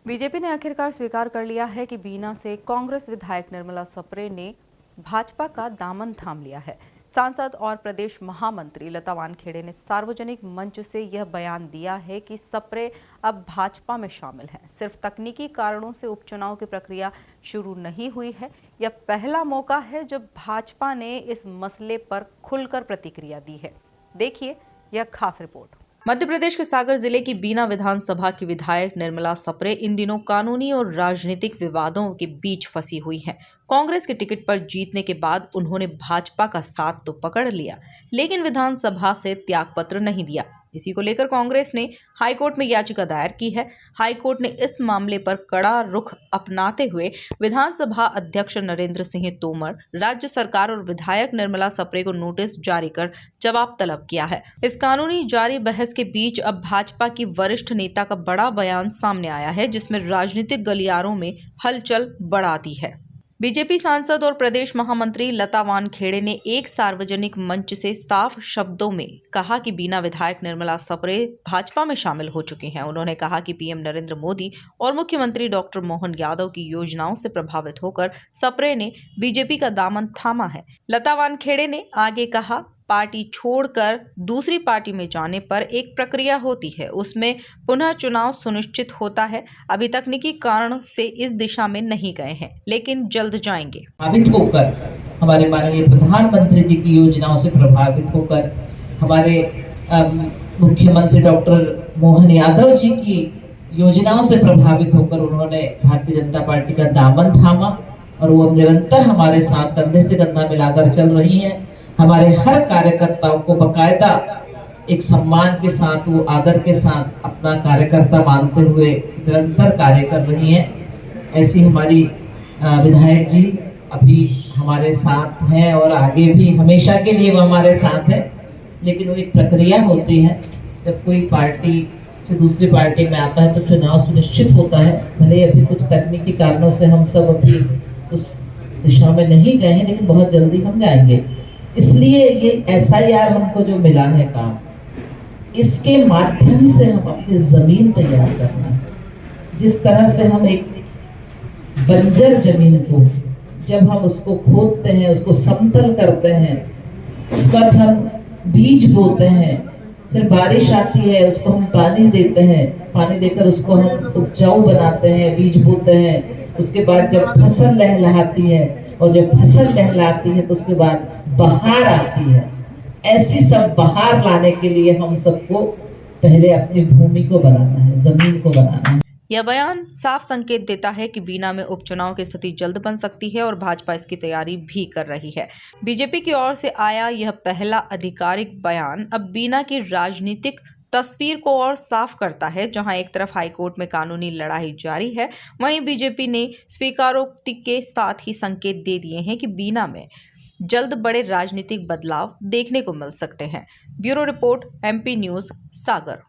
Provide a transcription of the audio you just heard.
BJP ने आखिरकार स्वीकार कर लिया है कि बीना से कांग्रेस विधायक निर्मला सप्रे ने भाजपा का दामन थाम लिया है। सांसद और प्रदेश महामंत्री लता वानखेड़े ने सार्वजनिक मंच से यह बयान दिया है कि सप्रे अब भाजपा में शामिल हैं। सिर्फ तकनीकी कारणों से उपचुनाव की प्रक्रिया शुरू नहीं हुई है। यह पहला मौका है जब भाजपा ने इस मसले पर खुलकर प्रतिक्रिया दी है। देखिए यह खास रिपोर्ट। मध्य प्रदेश के सागर जिले की बीना विधानसभा की विधायक निर्मला सप्रे इन दिनों कानूनी और राजनीतिक विवादों के बीच फंसी हुई हैं। कांग्रेस के टिकट पर जीतने के बाद उन्होंने भाजपा का साथ तो पकड़ लिया, लेकिन विधानसभा से त्यागपत्र नहीं दिया। इसी को लेकर कांग्रेस ने हाईकोर्ट में याचिका दायर की है। हाईकोर्ट ने इस मामले पर कड़ा रुख अपनाते हुए विधानसभा अध्यक्ष नरेंद्र सिंह तोमर, राज्य सरकार और विधायक निर्मला सप्रे को नोटिस जारी कर जवाब तलब किया है। इस कानूनी जारी बहस के बीच अब भाजपा की वरिष्ठ नेता का बड़ा बयान सामने आया है, जिसमें राजनीतिक गलियारों में हलचल बढ़ा दी है। बीजेपी सांसद और प्रदेश महामंत्री लता वानखेड़े ने एक सार्वजनिक मंच से साफ शब्दों में कहा कि बीना विधायक निर्मला सप्रे भाजपा में शामिल हो चुकी हैं। उन्होंने कहा कि पीएम नरेंद्र मोदी और मुख्यमंत्री डॉक्टर मोहन यादव की योजनाओं से प्रभावित होकर सप्रे ने बीजेपी का दामन थामा है। लता वानखेड़े ने आगे कहा, पार्टी छोड़कर दूसरी पार्टी में जाने पर एक प्रक्रिया होती है, उसमें पुनः चुनाव सुनिश्चित होता है। अभी तकनीकी कारण से इस दिशा में नहीं गए हैं, लेकिन जल्द जाएंगे। प्रभावित होकर हमारे माननीय प्रधानमंत्री जी की योजनाओं से प्रभावित होकर हमारे मुख्यमंत्री डॉक्टर मोहन यादव जी की योजनाओं से प्रभावित होकर उन्होंने भारतीय जनता पार्टी का दामन थामा और वो निरंतर हमारे साथ कंधे से कंधा मिलाकर चल रही है। हमारे हर कार्यकर्ताओं को बकायदा एक सम्मान के साथ, वो आदर के साथ अपना कार्यकर्ता मानते हुए निरंतर कार्य कर रही हैं। ऐसी हमारी विधायक जी अभी हमारे साथ हैं और आगे भी हमेशा के लिए वो हमारे साथ है। लेकिन वो एक प्रक्रिया होती है, जब कोई पार्टी से दूसरी पार्टी में आता है तो चुनाव सुनिश्चित होता है। भले अभी कुछ तकनीकी कारणों से हम सब अभी उस दिशा में नहीं गए हैं, लेकिन बहुत जल्दी हम जाएंगे। इसलिए ये SIR हमको जो मिला है काम, इसके माध्यम से हम अपनी जमीन तैयार करना है। जिस तरह से हम एक बंजर जमीन को जब हम उसको खोदते हैं, उसको समतल करते हैं, उस पर हम बीज बोते हैं, फिर बारिश आती है, उसको हम पानी देते हैं, पानी देकर उसको हम उपजाऊ बनाते हैं, बीज बोते हैं। उसके बाद जब फसल लहलहाती है और जब फसल लहलाती है तो उसके बाद बहार आती है। ऐसी सब बहार लाने के लिए हम सबको पहले अपनी भूमि को बनाना है, जमीन को बनाना है। यह बयान साफ संकेत देता है कि बीना में उपचुनाव की स्थिति जल्द बन सकती है और भाजपा इसकी तैयारी भी कर रही है। बीजेपी की ओर से आया यह पहला आधिकारिक बयान अब बीना की राजनीतिक तस्वीर को और साफ करता है। जहां एक तरफ हाईकोर्ट में कानूनी लड़ाई जारी है, वहीं बीजेपी ने स्वीकारोक्ति के साथ ही संकेत दे दिए हैं कि बीना में जल्द बड़े राजनीतिक बदलाव देखने को मिल सकते हैं। ब्यूरो रिपोर्ट, MP न्यूज़, सागर।